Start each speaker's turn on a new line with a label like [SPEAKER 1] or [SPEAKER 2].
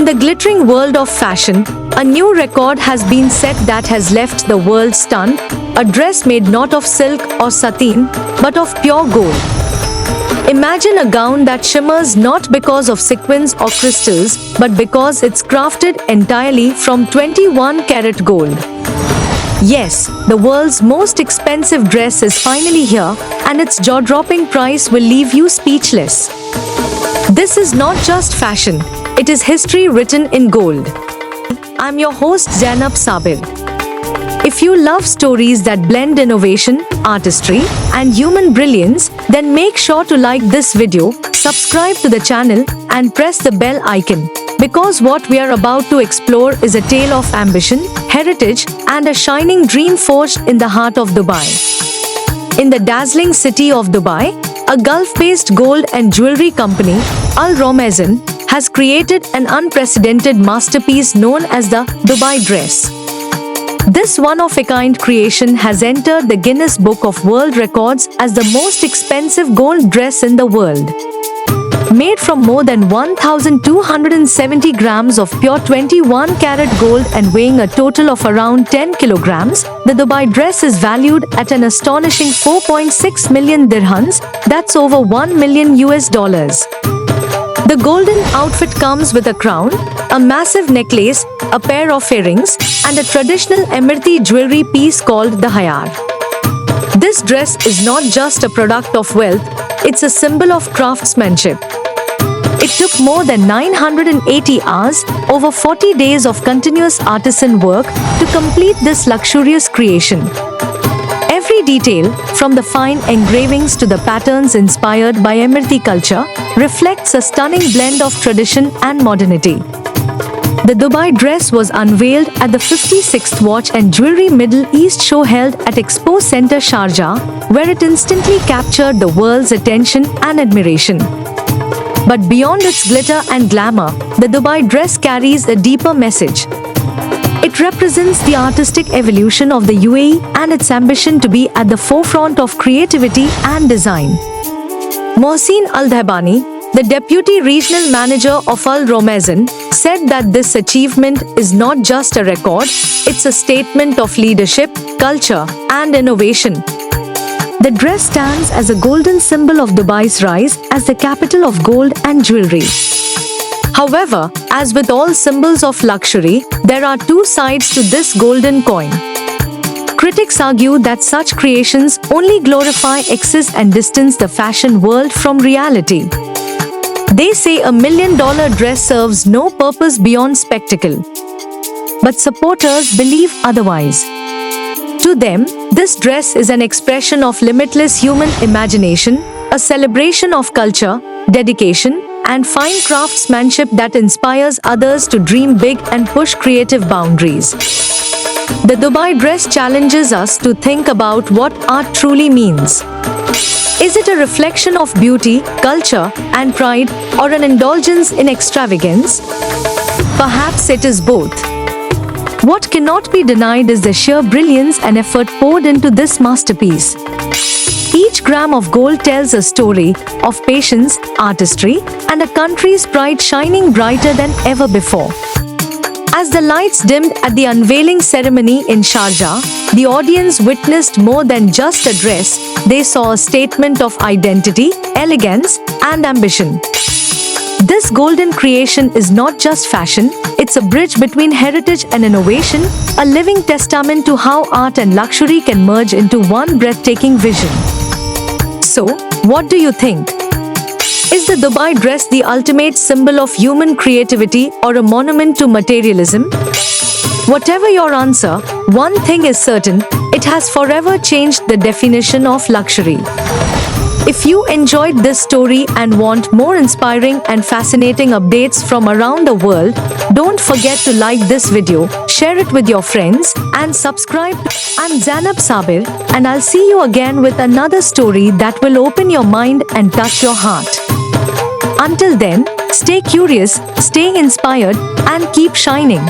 [SPEAKER 1] the glittering world of fashion, a new record has been set that has left the world stunned. A dress made not of silk or sateen, but of pure gold. Imagine a gown that shimmers not because of sequins or crystals, but because it's crafted entirely from 21-karat gold. Yes, the world's most expensive dress is finally here, and its jaw-dropping price will leave you speechless. This is not just fashion, it is history written in gold. I'm your host Zainab Sabir. If you love stories that blend innovation, artistry, and human brilliance, then make sure to like this video, subscribe to the channel, and press the bell icon. Because what we are about to explore is a tale of ambition, heritage, and a shining dream forged in the heart of Dubai. In the dazzling city of Dubai, a Gulf-based gold and jewelry company, Al Romazen, has created an unprecedented masterpiece known as the Dubai dress. This one-of-a-kind creation has entered the Guinness Book of World Records as the most expensive gold dress in the world. Made from more than 1,270 grams of pure 21-karat gold and weighing a total of around 10 kilograms, the Dubai dress is valued at an astonishing 4.6 million dirhams, that's over $1 million. The golden outfit comes with a crown, a massive necklace, a pair of earrings, and a traditional Emirati jewelry piece called the Hayar. This dress is not just a product of wealth, it's a symbol of craftsmanship. It took more than 980 hours, over 40 days of continuous artisan work to complete this luxurious creation. Every detail, from the fine engravings to the patterns inspired by Emirati culture, reflects a stunning blend of tradition and modernity. The Dubai dress was unveiled at the 56th Watch and Jewelry Middle East show held at Expo Center Sharjah, where it instantly captured the world's attention and admiration. But beyond its glitter and glamour, the Dubai dress carries a deeper message. It represents the artistic evolution of the UAE and its ambition to be at the forefront of creativity and design. Mohsin Al-Dhebani, the Deputy Regional Manager of Al Romazen, said that this achievement is not just a record, it's a statement of leadership, culture, and innovation. The dress stands as a golden symbol of Dubai's rise as the capital of gold and jewelry. However, as with all symbols of luxury, there are two sides to this golden coin. Critics argue that such creations only glorify excess and distance the fashion world from reality. They say $1 million dress serves no purpose beyond spectacle. But supporters believe otherwise. To them, this dress is an expression of limitless human imagination, a celebration of culture, dedication, and fine craftsmanship that inspires others to dream big and push creative boundaries. The Dubai dress challenges us to think about what art truly means. Is it a reflection of beauty, culture, and pride, or an indulgence in extravagance? Perhaps it is both. What cannot be denied is the sheer brilliance and effort poured into this masterpiece. Each gram of gold tells a story of patience, artistry, and a country's pride shining brighter than ever before. As the lights dimmed at the unveiling ceremony in Sharjah, the audience witnessed more than just a dress. They saw a statement of identity, elegance, and ambition. This golden creation is not just fashion, it's a bridge between heritage and innovation, a living testament to how art and luxury can merge into one breathtaking vision. So, what do you think? Is the Dubai dress the ultimate symbol of human creativity or a monument to materialism? Whatever your answer, one thing is certain, it has forever changed the definition of luxury. If you enjoyed this story and want more inspiring and fascinating updates from around the world, don't forget to like this video, share it with your friends, and subscribe. I'm Zainab Sabir, and I'll see you again with another story that will open your mind and touch your heart. Until then, stay curious, stay inspired, and keep shining.